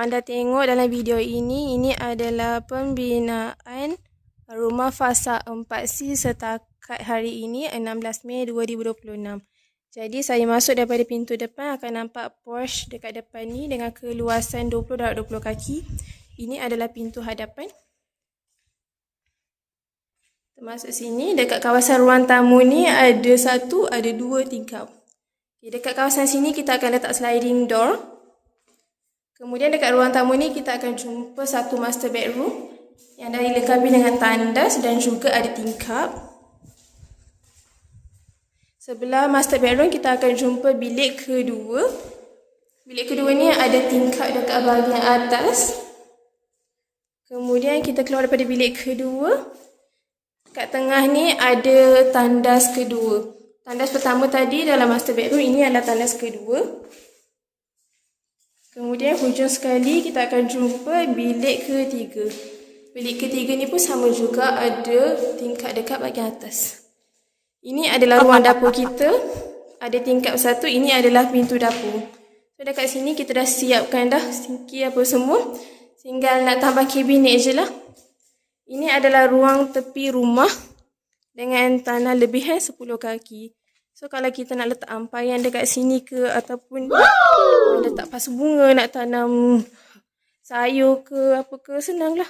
anda tengok dalam video ini adalah pembinaan rumah fasa 4C setakat hari ini 16 Mei 2026. Jadi saya masuk daripada pintu depan, akan nampak porch dekat depan ni dengan keluasan 20 kaki. Ini adalah pintu hadapan. Termasuk sini, dekat kawasan ruang tamu ni ada 2 tingkap. Okay, dekat kawasan sini kita akan letak sliding door. Kemudian dekat ruang tamu ni kita akan jumpa satu master bedroom yang dah dilengkapi dengan tandas dan juga ada tingkap. Sebelah master bedroom kita akan jumpa bilik kedua. Bilik kedua ni ada tingkap dekat bahagian atas. Kemudian kita keluar daripada bilik kedua. Kat tengah ni ada tandas kedua. Tandas pertama tadi dalam master bedroom, ini adalah tandas kedua. Kemudian hujung sekali kita akan jumpa bilik ketiga. Bilik ketiga ni pun sama juga, ada tingkap dekat bahagian atas. Ini adalah ruang dapur kita. Ada tingkap satu, ini adalah pintu dapur. So dekat sini kita dah siapkan dah sinki apa semua. Tinggal nak tambah kabinet je lah. Ini adalah ruang tepi rumah dengan tanah lebihan 10 kaki. So kalau kita nak letak ampaian dekat sini ke ataupun letak pasu bunga, nak tanam sayur ke apa ke, senang lah.